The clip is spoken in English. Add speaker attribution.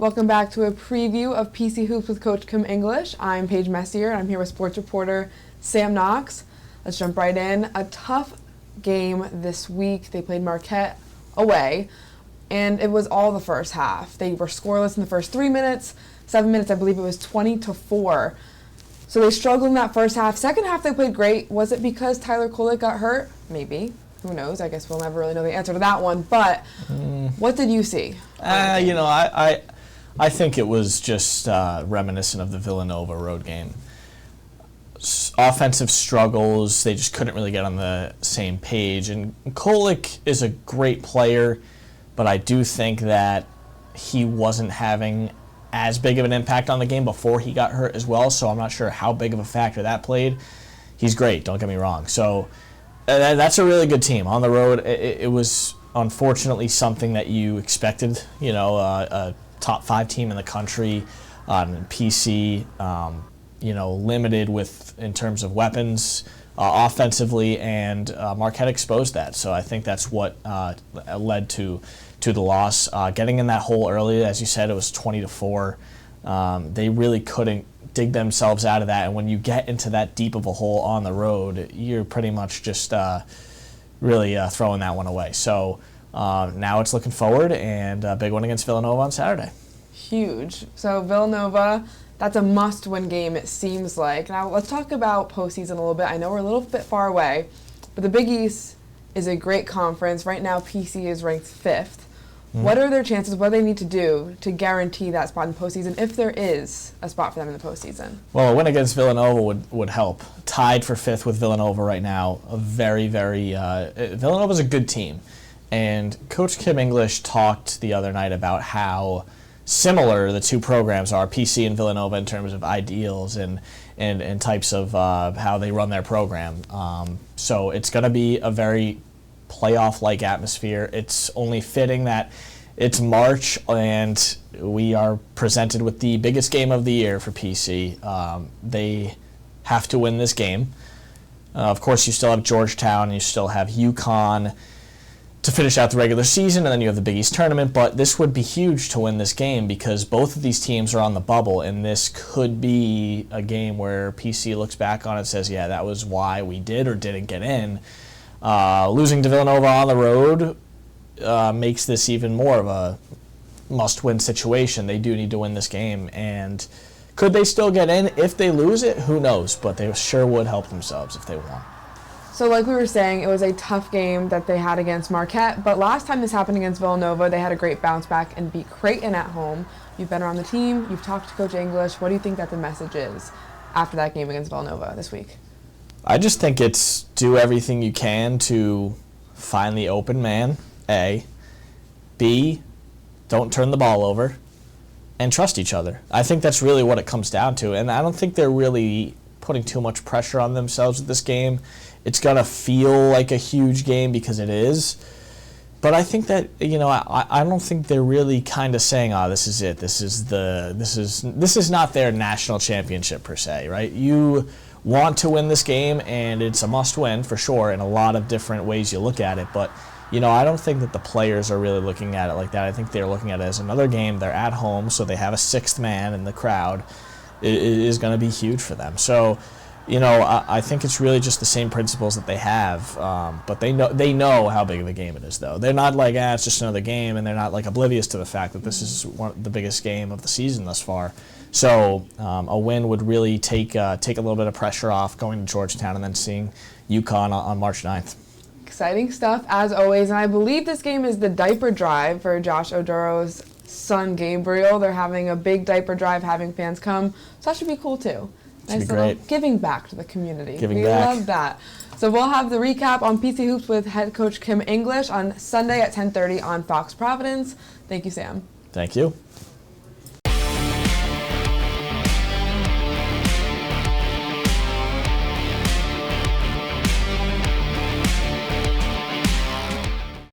Speaker 1: Welcome back to a preview of PC Hoops with Coach Kim English. I'm Paige Messier, and I'm here with Sports Reporter Sam Knox. Let's jump right in. A tough game this week. They played Marquette away, and it was all the first half. They were scoreless in the first 3 minutes. 7 minutes, I believe it was 20-4. So they struggled in that first half. Second half, they played great. Was it because Tyler Kolek got hurt? Maybe. Who knows? I guess we'll never really know the answer to that one. But what did you see?
Speaker 2: I think it was just reminiscent of the Villanova road game. Offensive struggles, they just couldn't really get on the same page. And Kolek is a great player, but I do think that he wasn't having as big of an impact on the game before he got hurt as well, so I'm not sure how big of a factor that played. He's great, don't get me wrong. So that's a really good team. On the road, it was unfortunately something that you expected, a top 5 team in the country on PC, limited in terms of weapons offensively, and Marquette exposed that. So I think that's what led to the loss. Getting in that hole early, as you said, it was 20-4. They really couldn't dig themselves out of that, and when you get into that deep of a hole on the road, you're pretty much just really throwing that one away. So now it's looking forward, and a big one against Villanova on Saturday.
Speaker 1: Huge. So Villanova, that's a must-win game, it seems like. Now let's talk about postseason a little bit. I know we're a little bit far away, but the Big East is a great conference. Right now, PC is ranked 5th. What are their chances? What do they need to do to guarantee that spot in the postseason, if there is a spot for them in the postseason?
Speaker 2: Well, a win against Villanova would help. Tied for 5th with Villanova right now. Villanova's a good team. And Coach Kim English talked the other night about how similar the two programs are, PC and Villanova, in terms of ideals and types of how they run their program. So it's going to be a very playoff-like atmosphere. It's only fitting that it's March and we are presented with the biggest game of the year for PC. They have to win this game. Of course, you still have Georgetown and you still have UConn to finish out the regular season, and then you have the Big East tournament, but this would be huge to win this game because both of these teams are on the bubble, and this could be a game where PC looks back on it and says, yeah, that was why we did or didn't get in. Losing to Villanova on the road makes this even more of a must-win situation. They do need to win this game, and could they still get in? If they lose it, who knows, but they sure would help themselves if they won.
Speaker 1: So like we were saying, it was a tough game that they had against Marquette, but last time this happened against Villanova, they had a great bounce back and beat Creighton at home. You've been around the team, you've talked to Coach English. What do you think that the message is after that game against Villanova this week?
Speaker 2: I just think it's do everything you can to find the open man, A. B, don't turn the ball over, and trust each other. I think that's really what it comes down to, and I don't think they're really putting too much pressure on themselves with this game. It's going to feel like a huge game because it is. But I think that, I don't think they're really kind of saying, this is it. This is not their national championship per se, right? You want to win this game, and it's a must-win for sure in a lot of different ways you look at it. But, I don't think that the players are really looking at it like that. I think they're looking at it as another game. They're at home, so they have a 6th man in the crowd. It is going to be huge for them. So, I think it's really just the same principles that they have, but they know how big of a game it is, though. They're not like, it's just another game, and they're not like oblivious to the fact that this is the biggest game of the season thus far. So a win would really take a little bit of pressure off going to Georgetown and then seeing UConn on March 9th.
Speaker 1: Exciting stuff, as always, and I believe this game is the diaper drive for Josh Oduro's son, Gabriel. They're having a big diaper drive, having fans come, so that should be cool, too. Nice little giving back to the community. We love that. So we'll have the recap on PC Hoops with head coach Kim English on Sunday at 10:30 on FOX Providence. Thank you, Sam.
Speaker 2: Thank you.